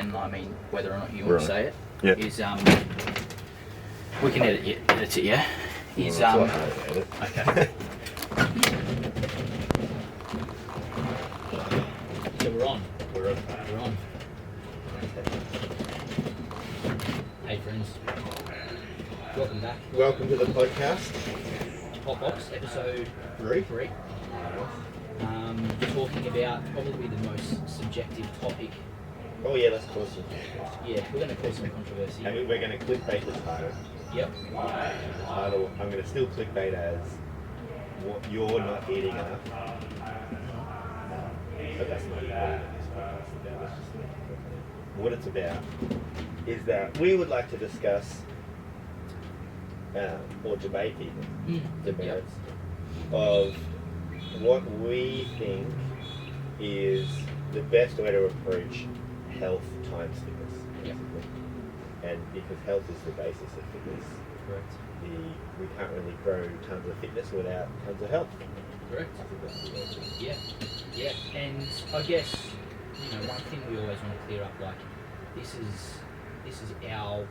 and I mean whether or not you want to say it, Yep. is we can edit it, yeah. Is okay. So we're on. We're on. Hey friends, welcome back. Welcome to the podcast. Box Episode 3. Talking about probably the most subjective topic. Oh yeah, let's cause some. Yeah, we're going to cause some controversy. And we're going to clickbait the title. Yep. The title, I'm going to still clickbait as what you're not eating enough. But that's not what this podcast is about. Let's just what it's about is that we would like to discuss or debate even the merits of what we think is the best way to approach health times fitness, basically. And because health is the basis of fitness, Correct. We can't really grow tons of fitness without tons of health. Correct. I think that's the way Yeah. And I guess, one thing we always want to clear up, like, this is our,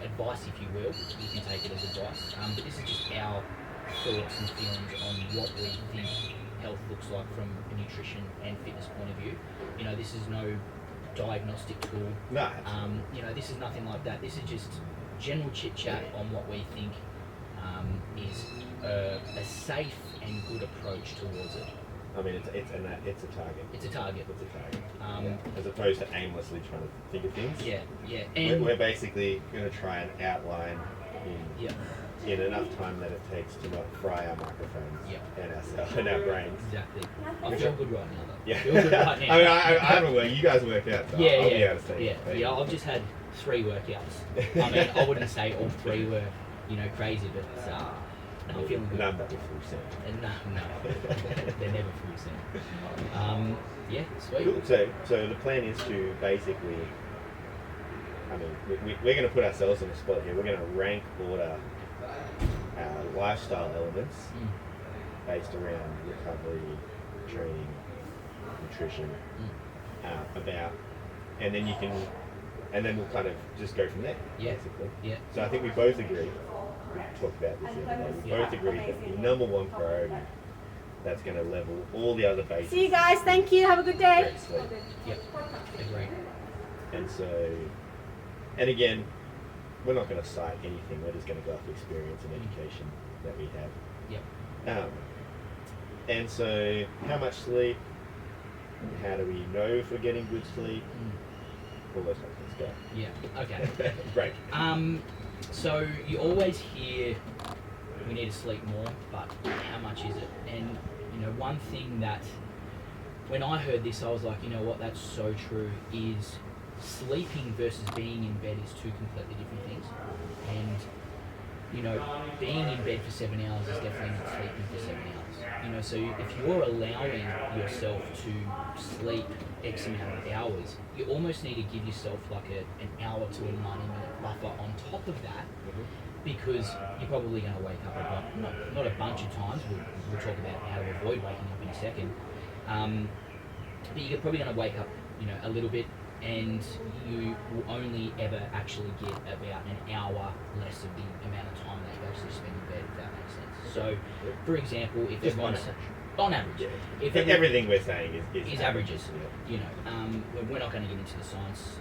advice, if you will. You can take it as advice. But this is just our thoughts and feelings on what we think health looks like from a nutrition and fitness point of view. This is no diagnostic tool. No. This is nothing like that. This is just general chit chat on what we think is a safe and good approach towards it. I mean, it's a target. It's a target. It's a target. As opposed to aimlessly trying to think of things. Yeah. And we're basically going to try and outline in enough time that it takes to not fry our microphones and our brains. Exactly. I feel good right now, though. Yeah. I feel good right now. I haven't worked. You guys worked out, so I'll be able to say. Yeah. I've just had 3 workouts. I wouldn't say all 3 were, crazy, but I'm feeling good. None that were full send. No. They're never full send. Sweet. Cool. So the plan is to basically, we're going to put ourselves in a spot here. We're going to rank order our lifestyle elements based around recovery, training, nutrition, and then we'll kind of just go from there, basically. Yeah. So I think we both agree, we talked about this the other day, we both agree that the number one priority that's going to level all the other bases. See you guys, thank you, have a good day. Great sleep. Yep. Agree. And again, we're not going to cite anything, we're just going to go off experience and education that we have. Yep. And so, how much sleep? How do we know if we're getting good sleep? All those types of things. Go. Yeah. Okay. Great. So you always hear we need to sleep more, but how much is it? And one thing that when I heard this, I was like, that's so true. Is sleeping versus being in bed is 2 completely different things. And being in bed for 7 hours is definitely not sleeping for 7 hours. So if you're allowing yourself to sleep X amount of hours, you almost need to give yourself like an hour to a 90-minute buffer on top of that, because you're probably going to wake up not a bunch of times. We'll talk about how to avoid waking up in a second. But you're probably going to wake up, a little bit, and you will only ever actually get about an hour less of the amount of time that you actually spend in bed, if that makes sense. So, for example, if everyone's on average, if everything we're saying is averages, we're not going to get into the science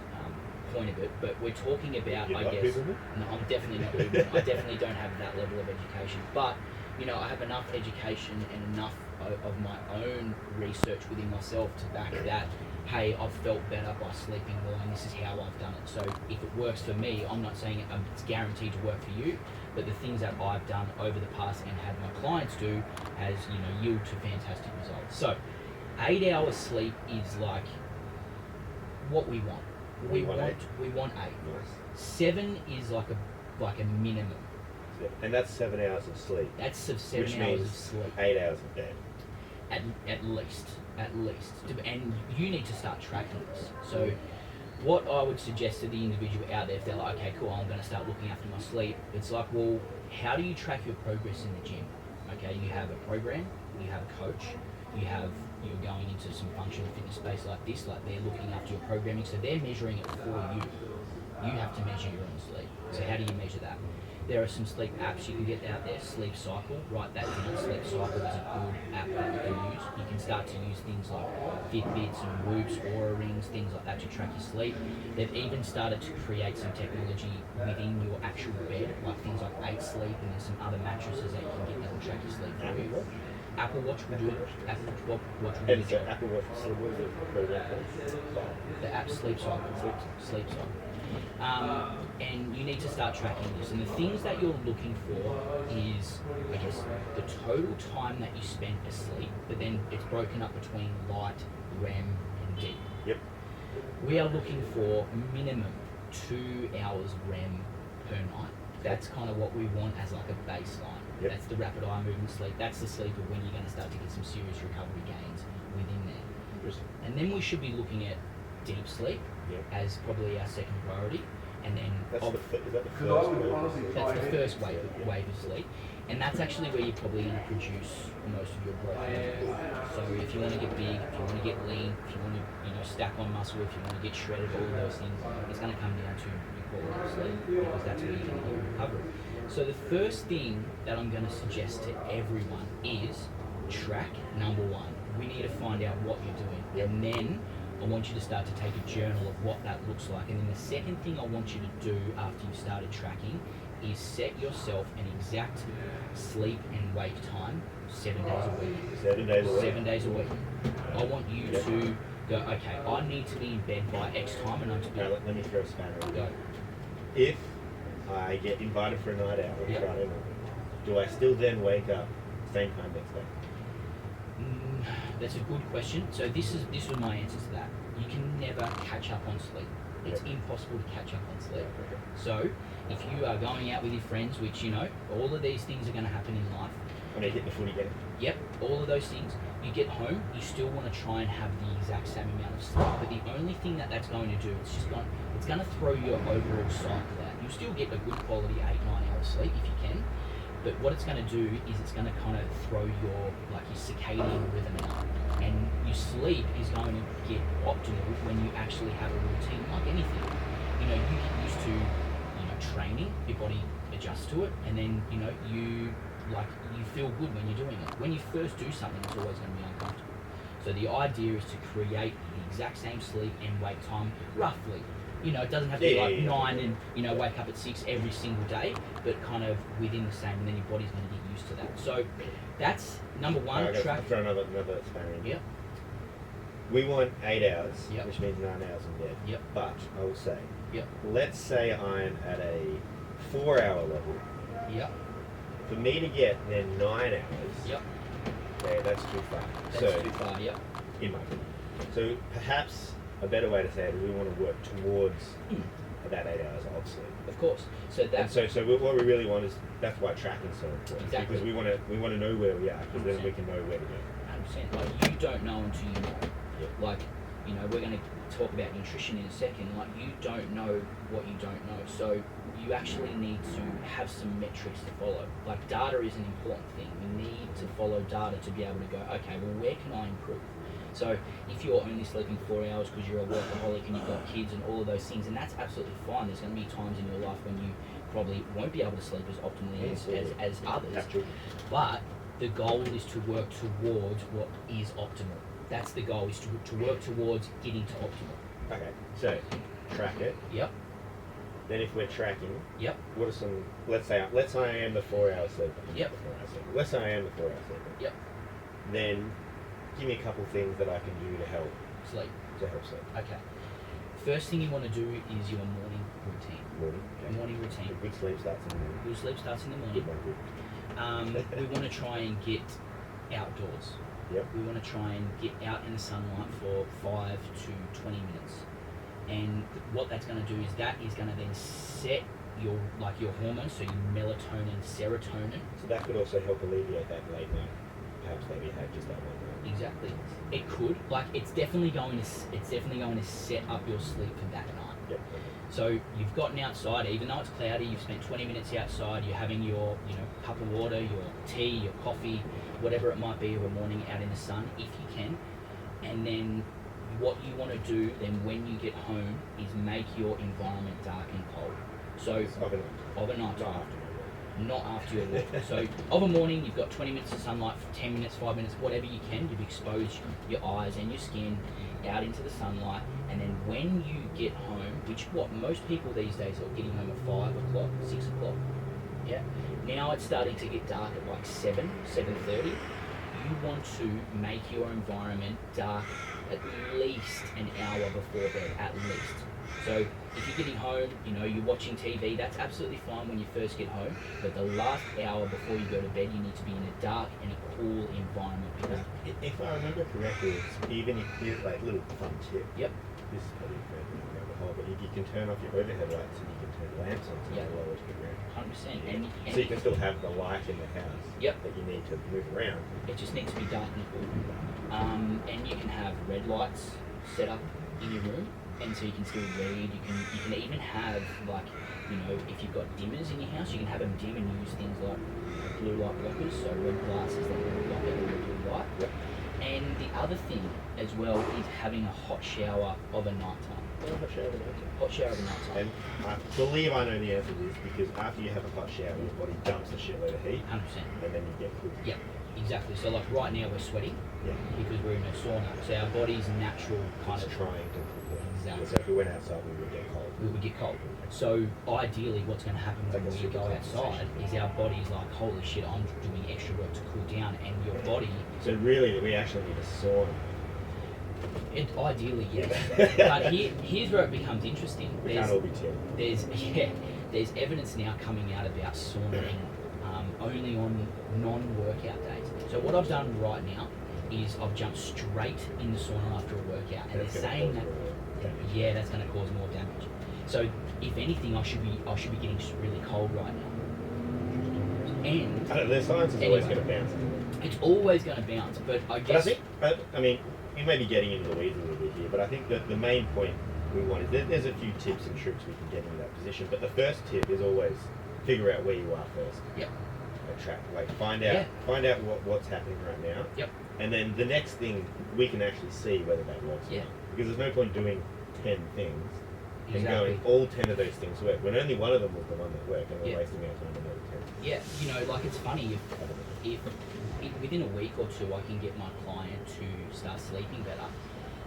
point of it, but we're talking about, I guess. No, I'm definitely not Uber. I definitely don't have that level of education, but I have enough education and enough of my own research within myself to back that. Hey, I've felt better by sleeping more, and this is how I've done it. So if it works for me, I'm not saying it's guaranteed to work for you, but the things that I've done over the past and had my clients do has, yield to fantastic results. So 8 hours sleep is like what we want. We want 8. Nice. 7 is like a minimum. And that's 7 hours of sleep. That's 7 hours of sleep. 8 hours of bed. At least. And you need to start tracking this. So what I would suggest to the individual out there, if they're like, okay, cool, I'm going to start looking after my sleep, it's like, well, how do you track your progress in the gym? Okay, you have a program, you have a coach, you have you're going into some functional fitness space like this, like they're looking after your programming, so they're measuring it for you. You have to measure your own sleep. So how do you measure that? There are some sleep apps you can get out there. Sleep Cycle, write that down. Sleep Cycle is a good app that you can use. You can start to use things like Fitbits and Whoops, Oura Rings, things like that to track your sleep. They've even started to create some technology within your actual bed, like things like 8 Sleep, and there's some other mattresses that you can get that will track your sleep for you. Apple Watch will do it. Apple Watch will do the job. Apple Watch, so what is it? The app Sleep Cycle. Sleep Cycle. And you need to start tracking this. And the things that you're looking for is, I guess, the total time that you spend asleep, but then it's broken up between light, REM, and deep. Yep. We are looking for minimum 2 hours REM per night. That's kind of what we want as like a baseline. Yep. That's the rapid eye movement sleep. That's the sleep of when you're going to start to get some serious recovery gains within there. Interesting. And then we should be looking at deep sleep as probably our second priority. And then is that the first wave? That's the first wave of sleep. And that's actually where you're probably going to produce most of your growth. So if you want to get big, if you want to get lean, if you want to stack on muscle, if you want to get shredded, all of those things, it's going to come down to your quality of sleep, because that's where you're going to get recovery. So the first thing that I'm going to suggest to everyone is track number one. We need to find out what you're doing. And then I want you to start to take a journal of what that looks like. And then the second thing I want you to do after you've started tracking is set yourself an exact sleep and wake time 7 days a week. 7 days a week. 7 days a week. I want you to go, okay, I need to be in bed by X time and I'm to be... Now, let me throw a spanner in. Go. If I get invited for a night out on Friday morning, do I still then wake up same time next day? That's a good question. So this was my answer to that. You can never catch up on sleep. It's impossible to catch up on sleep. So if you are going out with your friends, which all of these things are going to happen in life. When you hit the footy again. Yep, all of those things. You get home, you still want to try and have the exact same amount of sleep. But the only thing that's going to do, it's going to throw your overall cycle out. You'll still get a good quality 8-9 hours sleep if you can. But what it's going to do is it's going to kind of throw your circadian rhythm out. And your sleep is going to get optimal when you actually have a routine, like anything. You get used to, training, your body adjusts to it, and then, you feel good when you're doing it. When you first do something, it's always going to be uncomfortable. So the idea is to create the exact same sleep and wake time, roughly. It doesn't have to be 9 and, wake up at 6 every single day, but kind of within the same, and then your body's going to get used to that. So that's number one. I'll throw another spanner in. Yep. We want 8 hours, Yep. which means 9 hours in bed. Yep. But I will say, Yep. let's say I'm at a 4-hour level. Yep. For me to get then 9 hours, Yep. okay, that's too far. That's too far, yep. In my opinion. So perhaps a better way to say it is we want to work towards that 8 hours of sleep. Of course. So that's... So what we really want is, that's why tracking's so important. Exactly. Because we want to know where we are, because then we can know where to go. 100%. Like, you don't know until you know. Yep. Like, we're going to talk about nutrition in a second. Like, you don't know what you don't know. So you actually need to have some metrics to follow. Like, data is an important thing. We need to follow data to be able to go, okay, well, where can I improve? So if you're only sleeping 4 hours because you're a workaholic and you've got kids and all of those things, and that's absolutely fine. There's going to be times in your life when you probably won't be able to sleep as optimally as others. But the goal is to work towards what is optimal. That's the goal, is to work towards getting to optimal. Okay, so track it. Yep. Then if we're tracking, Yep. what are some, let's say I am the 4-hour sleeper. Yep. Let's say I am the 4-hour sleeper. Yep. Then give me a couple things that I can do to help Sleep. sleep. Okay. First thing you want to do is your morning routine. Morning routine. Good sleep starts in the morning. Good sleep starts in the morning. We want to try and get outdoors. Yep. We want to try and get out in the sunlight for 5 to 20 minutes. And what that's going to do is that is going to then set your hormones, so your melatonin, serotonin. So that could also help alleviate that late night, perhaps maybe you had just that one night. Exactly. It could. It's definitely going to set up your sleep for that night. Yep. So you've gotten outside, even though it's cloudy, you've spent 20 minutes outside, you're having your cup of water, your tea, your coffee, whatever it might be of a morning out in the sun. If you can, And then what you want to do then when you get home is make your environment dark and cold. So of a night time, not after your walk. So of a morning, you've got 20 minutes of sunlight, 10 minutes, 5 minutes, whatever you can. You've exposed your eyes and your skin out into the sunlight. And then when you get home, which what most people these days are getting home at 5 o'clock, 6 o'clock. Yeah. Now it's starting to get dark at like 7:30. You want to make your environment dark at least an hour before bed, at least. So if you're getting home, you're watching TV, that's absolutely fine when you first get home, but the last hour before you go to bed, you need to be in a dark and a cool environment. Because if I remember correctly, even if you like little fun tip. Yep. This is probably the whole, but if you can turn off your overhead lights and you can turn lamps on to lower to the ground. 100%. Yeah. So you can still have the light in the house that you need to move around. It just needs to be dark and cool. And you can have red lights set up in your room, and so you can still read. You can even have if you've got dimmers in your house, you can have them dim and use things like blue light blockers, so red glasses that will block out the blue light. Yep. And the other thing as well is having a hot shower of a night time. Hot shower of a night time. Hot shower of a night time. And I believe I know the answer to this because after you have a hot shower, your body dumps a shitload of heat. 100%. And then you get cool. Yeah, exactly. So like right now we're sweating because we're in a sauna. So our body's natural kind of trying to cool. Exactly. So if we went outside, we would get cold. We would get cold. So ideally what's going to happen when we go outside is our body's like, holy shit, I'm doing extra work to cool down, and your body... So really, we actually need a sauna. Ideally, yes. But here's where it becomes interesting. We can't all be chill. There's evidence now coming out about sauning only on non-workout days. So what I've done right now is I've jumped straight in the sauna after a workout, and they're saying that that's going to cause more damage. So if anything, I should be getting really cold right now. And the science is always going to bounce. It's always going to bounce, but I guess. I mean, we may be getting into the weeds a little bit here, but I think that the main point we want is there's a few tips and tricks we can get into that position. But the first tip is always figure out where you are first. Yep. Find out what's happening right now. Yep. And then the next thing we can actually see whether that works. Yeah. Because there's no point doing 10 things and Exactly. going all 10 of those things work when only one of them was the one that worked, and we're wasting our time on the other 10. Yeah, it's funny if within a week or two I can get my client to start sleeping better.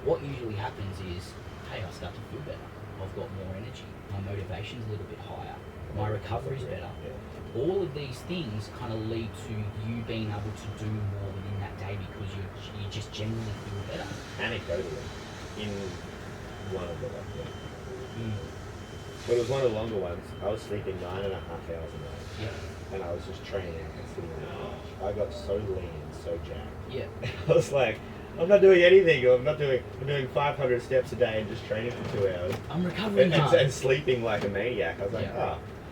What usually happens is, hey, I start to feel better. I've got more energy. My motivation's a little bit higher. My recovery's better. Yeah. All of these things kind of lead to you being able to do more within that day because you just generally feel better. Anecdotally, in one of the but it was one of the longer ones. I was sleeping 9.5 hours a night. Yeah. And I was just training and sitting on the couch. I got so lean and so jacked. Yeah. I was like, I'm not doing anything. I'm doing 500 steps a day and just training for 2 hours. I'm recovering hard. And sleeping like a maniac. I was like,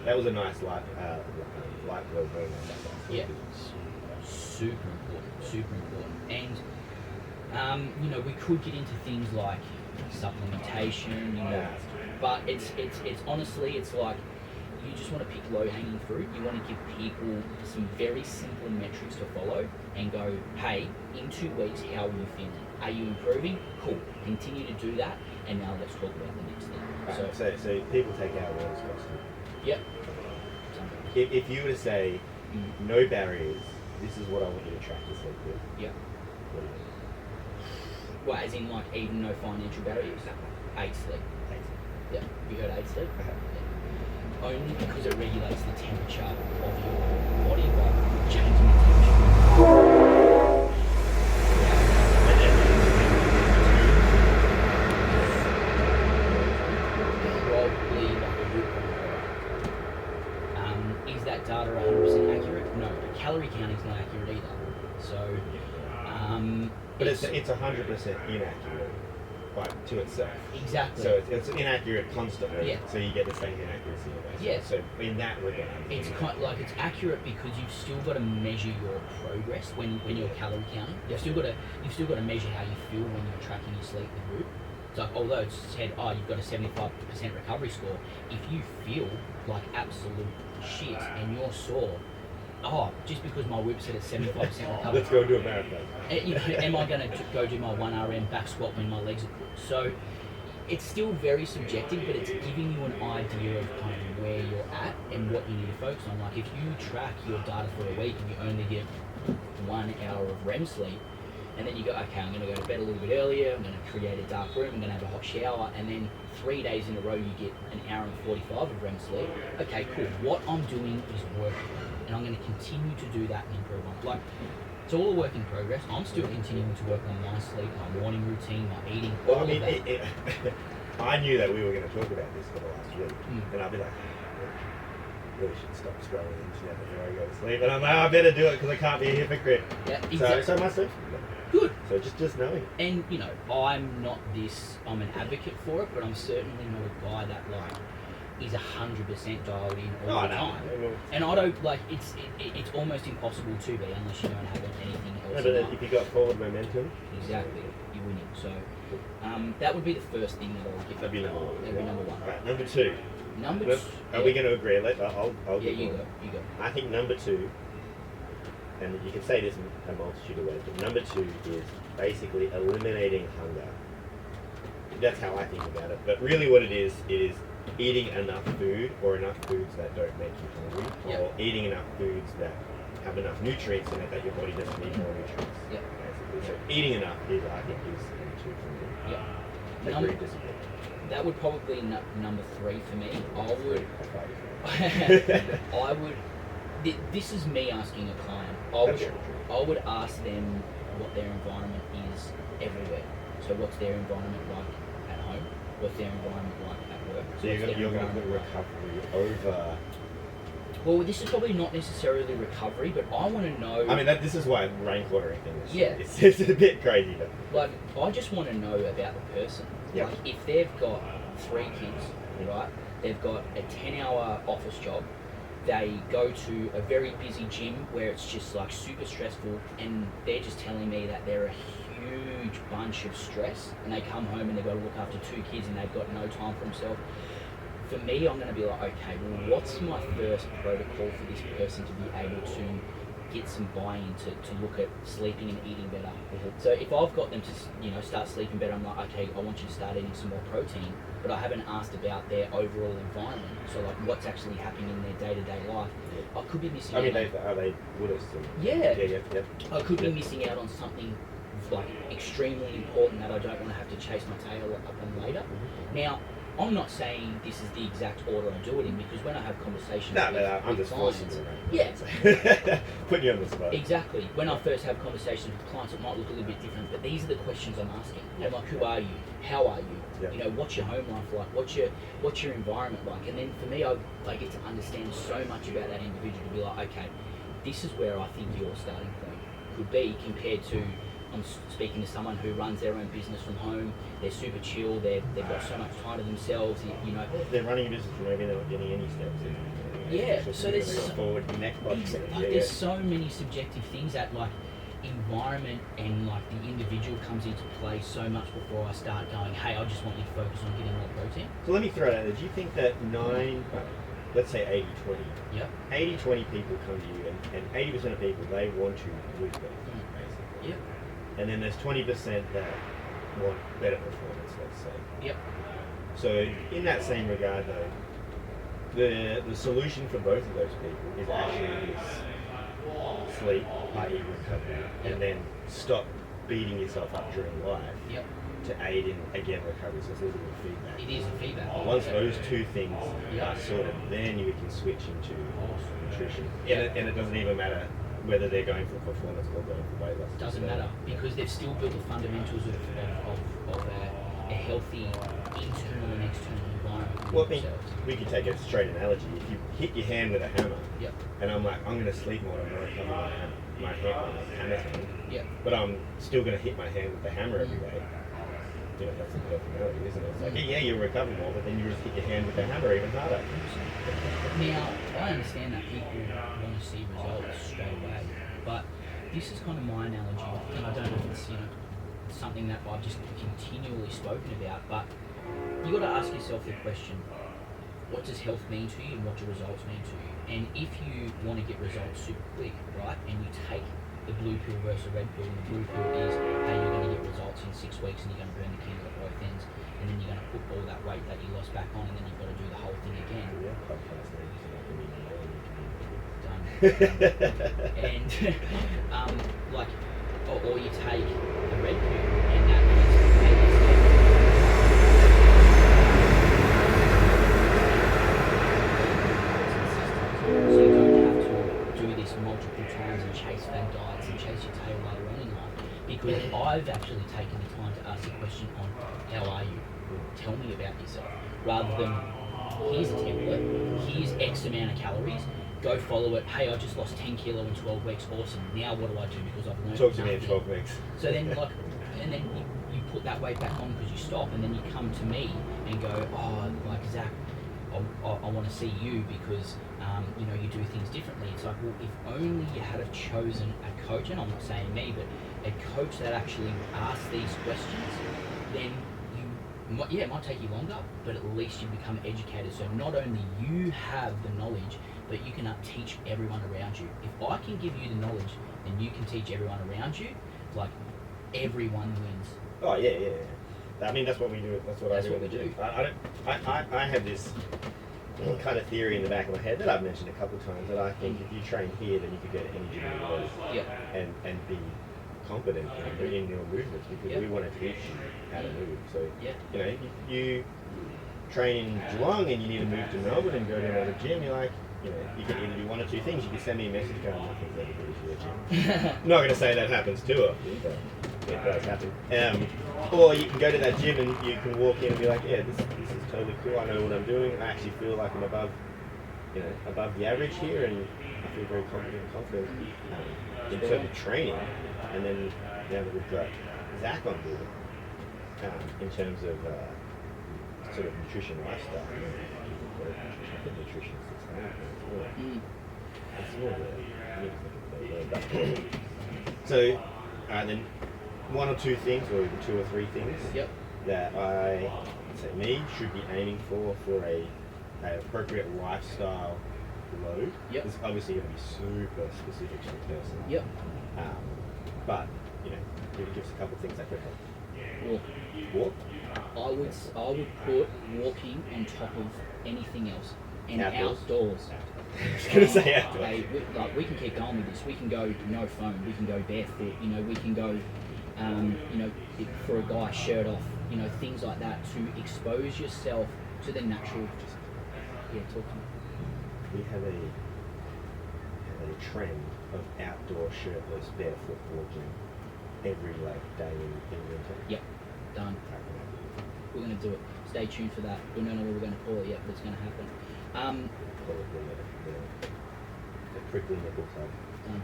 that was a nice life well going. Yeah. Super important. And we could get into things like supplementation, but it's honestly, it's like you just want to pick low-hanging fruit. You want to give people some very simple metrics to follow and go, hey, in 2 weeks, how are you feeling? Are you improving? Cool. Continue to do that, and now let's talk about the next thing. Right. So people take our words personally. Yep. If you were to say, no barriers, this is what I want you to track to sleep with. Yep. What do you mean? Well, as in like even no financial barriers? 8 sleep. Yeah. You heard 8 sleep? Yeah. Only because it regulates the temperature of your body by changing the temperature. Probably like a root cause. Is that data 100% accurate? No. Calorie counting is not accurate either. So, but it's 100% inaccurate to itself. Exactly. So it's inaccurate constantly. Yeah. So you get the same inaccuracy. Yeah. So in that regard, it's it's accurate because you've still got to measure your progress when you're calorie counting. You've still got to measure how you feel when you're tracking your sleep with Root. So although it's said, you've got a 75% recovery score, if you feel like absolute shit and you're sore, just because my whip's at 75% recovery. Let's go do a marathon. Am I going to go do my 1RM back squat when my legs are cooked? So it's still very subjective, but it's giving you an idea of kind of where you're at and what you need to focus on. Like if you track your data for a week and you only get 1 hour of REM sleep, and then you go, okay, I'm going to go to bed a little bit earlier, I'm going to create a dark room, I'm going to have a hot shower, and then 3 days in a row you get 1 hour and 45 of REM sleep. Okay, cool. What I'm doing is working, and I'm going to continue to do that and improve on it. Like, it's all a work in progress. I'm still continuing to work on my sleep, my morning routine, my eating, all of that. I knew that we were going to talk about this for the last week, and I'll be like, really should stop scrolling the internet before I go to sleep. And I'm like, I better do it because I can't be a hypocrite. Yeah, exactly. So my sleep's good. So just knowing. And you know, I'm an advocate for it, but I'm certainly not a guy that like is 100% dialed in all the time. And I don't like it's almost impossible to be unless you don't have anything else. No, but if you got forward momentum, exactly, you're winning. So that would be the first thing that I would give. That'd be number one. That'd be number one. Right, number two. Are we going to agree? I'll you go. I think number two, and you can say this in a multitude of ways, but number two is basically eliminating hunger. That's how I think about it. But really what it is eating enough food, or enough foods that don't make you hungry, or eating enough foods that have enough nutrients in it that your body doesn't need more nutrients. Yep. Basically. So eating enough is, I think, is number two for me. Yeah. Very disciplined. That would probably be number three for me. I would. This is me asking a client. I would ask them what their environment is everywhere. So what's their environment like at home? What's their environment like at work? So you're going to put recovery over. Well, this is probably not necessarily recovery, but I want to know. I mean, this is why rainwater thing is. Yeah. It's a bit crazy, though. Like, I just want to know about the person. Yep. Like, if they've got 3 kids, right? They've got a 10-hour office job. They go to a very busy gym where it's just like super stressful, and they're just telling me that they're a huge bunch of stress, and they come home and they've got to look after 2 kids and they've got no time for themselves. For me, I'm going to be like, okay, well, what's my first protocol for this person to be able to get some buy-in to look at sleeping and eating better? So if I've got them to start sleeping better, I'm like, okay, I want you to start eating some more protein, but I haven't asked about their overall environment. So like what's actually happening in their day-to-day life. I could be missing out. I mean, are they Buddhists? Yeah. Yeah. I could be missing out on something like extremely important that I don't want to have to chase my tail up on later. Now, I'm not saying this is the exact order I do it in, because when I have conversations I'm just forcing clients, you. Putting you on the spot. Exactly. When I first have conversations with clients, it might look a little bit different, but these are the questions I'm asking. I'm like, who are you? How are you? Yeah. What's your home life like? What's your environment like? And then for me, I get to understand so much about that individual to be like, okay, this is where I think your starting point could be compared to. I'm speaking to someone who runs their own business from home. They're super chill. They've got so much time to themselves. They're running a business and maybe they're not getting any steps in. Yeah. So there's forward next there's so many subjective things that like environment and like the individual comes into play so much before I start going, hey, I just want you to focus on getting more protein. So let me throw it out there. Do you think that let's say 80-20. Yep. 80-20 people come to you, and 80% of people, they want to lose weight, basically. Yep. And then there's 20% that want better performance, let's say. Yep. So in that same regard, though, the solution for both of those people is actually this sleep, i.e. recovery, and then stop beating yourself up during life. Yep. To aid in, again, recovery. So it's a little bit of feedback. It is a feedback. Once those two things are sorted, then you can switch into nutrition. And it doesn't even matter whether they're going for performance or going for weight loss. Doesn't matter, because they've still built the fundamentals of a healthy internal and external environment. Well, I think we could take a straight analogy. If you hit your hand with a hammer, and I'm like, I'm going to sleep more, I'm going to recover my hammer hand, but I'm still going to hit my hand with the hammer every day. That's a personality, isn't it? It's like, yeah, you'll recover more, but then you just hit your hand with the hammer even harder. Now, I understand that people want to see results straight away, but this is kind of my analogy, and I don't know if it's something that I've just continually spoken about, but you got to ask yourself the question: what does health mean to you and what do results mean to you? And if you want to get results super quick, right, and you take the blue pill versus the red pill, and the blue pill is, hey, you're going to get results in 6 weeks and you're going to burn the candle at both ends, and then you're going to put all that weight that you lost back on, and then you've got to do the whole thing again. Done. And like, or you take the red pill, and that is, hey, so you don't have to do this multiple times and chase fad diets and chase your tail later on in life. Because I've actually taken the time to ask the question on, how are you? Tell me about yourself. Rather than, here's a template, here's X amount of calories, go follow it. Hey, I just lost 10 kilo in 12 weeks. Awesome. Now what do I do? Because I've learned. Talk to me in 12 weeks. So then, like, and then you put that weight back on because you stop, and then you come to me and go, oh, like, Zach, I want to see you because you know, you do things differently. It's like, well, if only you had have chosen a coach, and I'm not saying me, but a coach that actually asks these questions, then it might take you longer, but at least you become educated. So not only you have the knowledge, but you can teach everyone around you. If I can give you the knowledge, then you can teach everyone around you. Like, everyone wins. Oh yeah. I mean, that's what we do. That's what I do. What we do. I have this kind of theory in the back of my head that I've mentioned a couple of times, that I think if you train here, then you could get any gym in the world, and be competent in your movements, because we want to teach you how to move. So you know, if you train in Geelong and you need to move to Melbourne and go to another gym, you're like, you know, you can either do one or two things. You can send me a message going, nothing's ever good as your gym. I'm not going to say that happens too often, but it does happen. Or you can go to that gym and you can walk in and be like, yeah, this is totally cool. I know what I'm doing. I actually feel like I'm above the average here, and I feel very confident in terms of training. And then now that we've got Zach on board, in terms of sort of nutrition lifestyle, I think nutrition is sustainable. So then one or two things, or even two or three things that I say me should be aiming for a appropriate lifestyle load. It's obviously going to be super specific to the person. But you know, give us a couple of things that could help. Walk. I would put walking on top of anything else. And outdoors. I was going to say outdoors. Hey, we can keep going with this. We can go no phone. We can go barefoot. You know, we can go, you know, for a guy, shirt off. You know, things like that to expose yourself to the natural. Talk to me. We have a trend of outdoor shirtless, barefoot walking every day in winter. Done. We're going to do it. Stay tuned for that. We don't know what we're going to call it yet, but it's going to happen. Probably the prickly nipple club. Done.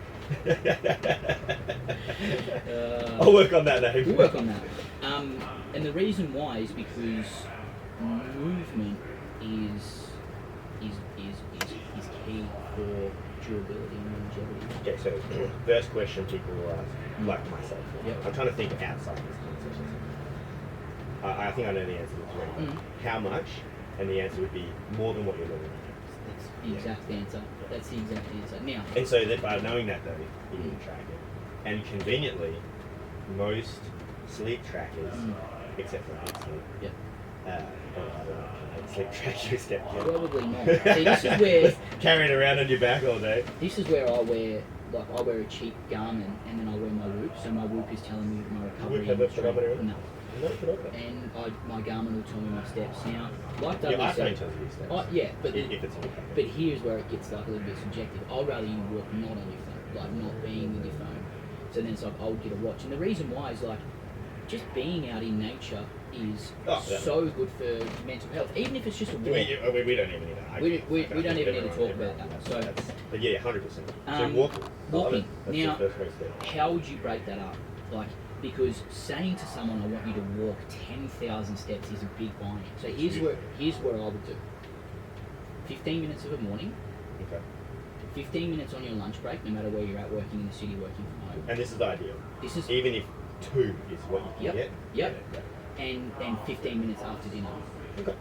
I'll work on that name. We'll work on that. And the reason why is because movement is key for durability and longevity. Okay, so first question people will ask, like myself, I'm trying to think outside this conversation. I think I know the answer to this one. How much? And the answer would be more than what you're looking at. That's the exact answer. That's the exact answer. Now. And so that by knowing that though, you can track it. And conveniently, most sleep trackers, except for Big Sleep, sleep trackers get killed. Probably not. See, this is where carrying around on your back all day. This is where I wear a cheap Garmin, and then I wear my Whoop. So my Whoop is telling me my recovery. Whoop have a pedometer? No. And my Garmin will tell me my steps. Now, like Douglas I said, tell you your steps. But if it's okay. But here's where it gets like a little bit subjective. I'd rather you walk not on your phone, like not being with your phone. So then it's like I'll get a watch, and the reason why is like just being out in nature is so good for mental health. Even if it's just a walk. We don't even need to argue. We don't even need to talk about that. So, but yeah, 100%. So walking. Now, how would you break that up? Like, because saying to someone, I want you to walk 10,000 steps is a big buy-in. So here's what I would do. 15 minutes of a morning. Okay. 15 minutes on your lunch break, no matter where you're at, working in the city, working from home. And this is ideal. This is even if 2 is what you can get. Yep. And 15 minutes after dinner. Okay.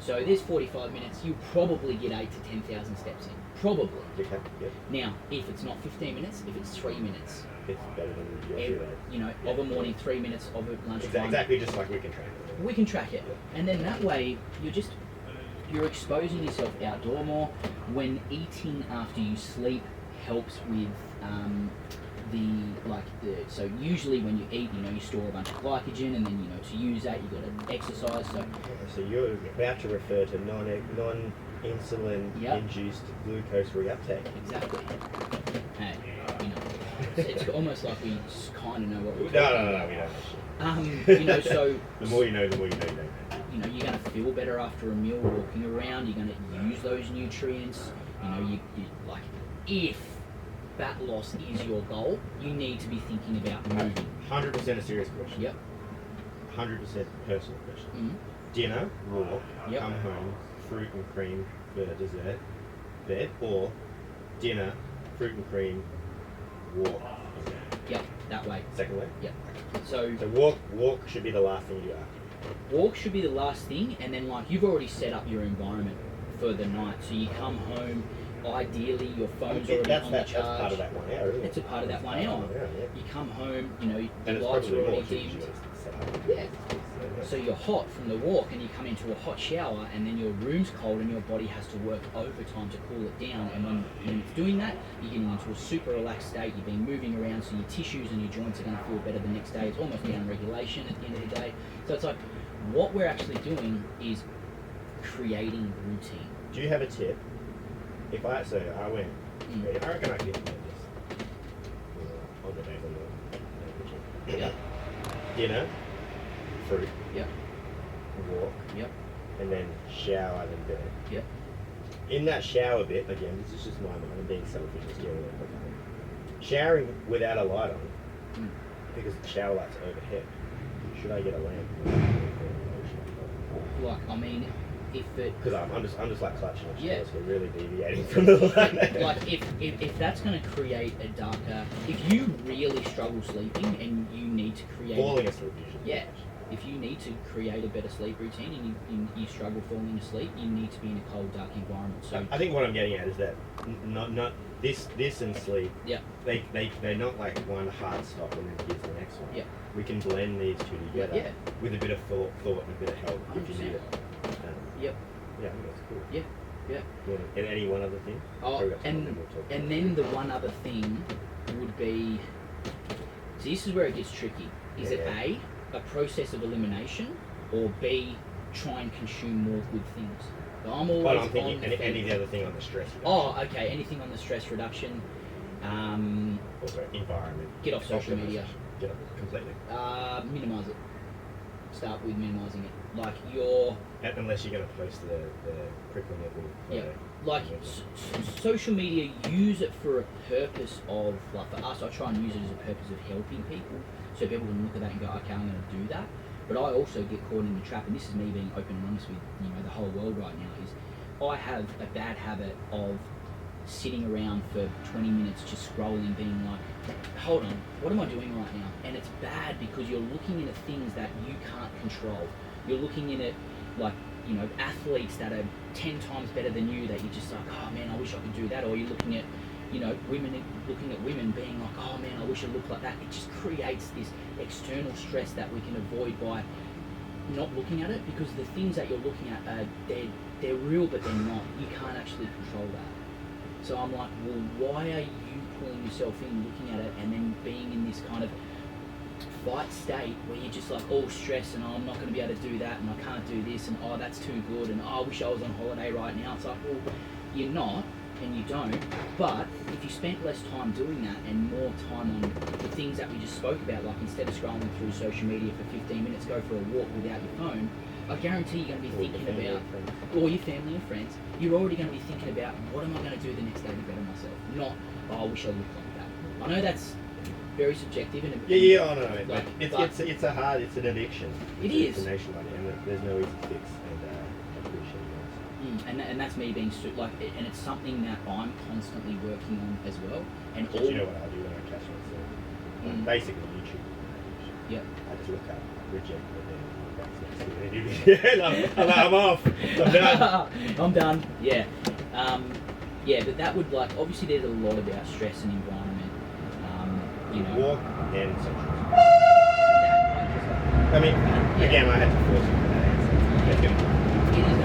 So there's 45 minutes. You probably get 8 to 10,000 steps in. Probably. Okay. Yep. Now, if it's not 15 minutes, if it's 3 minutes, It's better than your 2 days. you know, of a morning, 3 minutes, of a lunchtime. Exactly, just like we can train it. We can track it, and then that way you're exposing yourself outdoor more. When eating after you sleep helps with so usually when you eat, you know, you store a bunch of glycogen, and then, you know, to use that you got to exercise. So you're about to refer to non-insulin induced glucose reuptake. Exactly. Hey, you know, it's almost like we just kind of know what we're talking about. No, we don't. You know, so the more you know, the more you know. You know, you're going to feel better after a meal walking around. You're going to use those nutrients. You know, you like, if fat loss is your goal, you need to be thinking about moving. 100% a serious question. Yep. 100% personal question. Mm-hmm. Dinner, walk, Yep. come home, fruit and cream for dessert, bed, or dinner, fruit and cream, walk. Yep, that way. Second way? Yep. So walk should be the last thing you do after. walk should be the last thing, and then, like, you've already set up your environment for the night. So you come home, ideally your phone's already on the charge. That's part of that 1 hour, isn't it? It's a part of that 1 hour. Yeah. You come home, you know, the And it's lights probably are more already too, dimmed. set up. Yeah. So you're hot from the walk, and you come into a hot shower, and then your room's cold, and your body has to work overtime to cool it down. And when it's doing that, you're getting into a super relaxed state. You've been moving around, so your tissues and your joints are going to feel better the next day. It's almost down regulation at the end of the day. So it's like, what we're actually doing is creating routine. Do you have a tip? I went, I reckon I could do this. On the days I'm not. Yep. Dinner, fruit, Yep. walk, Yep. and then shower, then bed. Yep. In that shower bit, again, this is just my mind, I'm being selfish, just getting it. Showering without a light on, because the shower light's overhead. Should I get a lamp? Like, I mean, if it... Because I'm just like clutching on Yeah. showers, we're really deviating from the line. Like, if that's going to create a darker... If you really struggle sleeping and you need to create... Falling asleep usually. Yeah. If you need to create a better sleep routine and you struggle falling asleep, you need to be in a cold, dark environment. So I think what I'm getting at is that not this and sleep. Yeah. They're not like one hard stop and then here's the next one. Yeah. We can blend these two together. Yeah. With a bit of thought and a bit of help if you need it. Yep. Yeah, I think that's cool. Yeah. Yeah. And any one other thing? Oh, We'll talk and about then the one other thing would be... So this is where it gets tricky. Is it A, a process of elimination, or B, try and consume more good things? So I'm always But I'm thinking on the any of the other thing on the stress reduction. Oh, okay. Anything on the stress reduction. Also environment. Get off social media. Get off completely. Minimize it. Start with minimizing it. Like Unless you're going to post the prickling little photo. Like social media, use it for a purpose of, like, for us, I try and use it as a purpose of helping people. So people can look at that and go, okay, I'm going to do that. But I also get caught in the trap, and this is me being open and honest with, you know, the whole world right now, is I have a bad habit of sitting around for 20 minutes just scrolling, being like, hold on, what am I doing right now? And it's bad because you're looking in at things that you can't control. You're looking in at, like, you know, athletes that are 10 times better than you, that you're just like, oh man, I wish I could do that. Or you're looking at, you know, looking at women being like, oh man, I wish I looked like that. It just creates this external stress that we can avoid by not looking at it, because the things that you're looking at are, they're real, but they're not. You can't actually control that. So I'm like, well, why are you pulling yourself in, looking at it, and then being in this kind of fight state where you're just like all stressed and, oh, I'm not going to be able to do that, and I can't do this, and oh, that's too good, and oh, I wish I was on holiday right now. It's like, well, you're not, and you don't. But if you spent less time doing that and more time on the things that we just spoke about, like instead of scrolling through social media for 15 minutes, go for a walk without your phone, I guarantee you're going to be thinking about, or your family and friends, you're already going to be thinking about, what am I going to do the next day to better myself? Not, oh, I wish I looked like that. I know that's very subjective. And I know. Like, it's an addiction. It is. It's a nation, and there's no easy fix, and I appreciate that. And that's me being and it's something that I'm constantly working on as well. And Do you know what I do when I catch myself? Basically YouTube. Yeah. I just look up, reject, and then I'm off. I'm done. I'm done. Yeah. Yeah, but that would like obviously there's a lot about stress and environment. You know. Walk and social. That, I mean, again, I had to force it. it is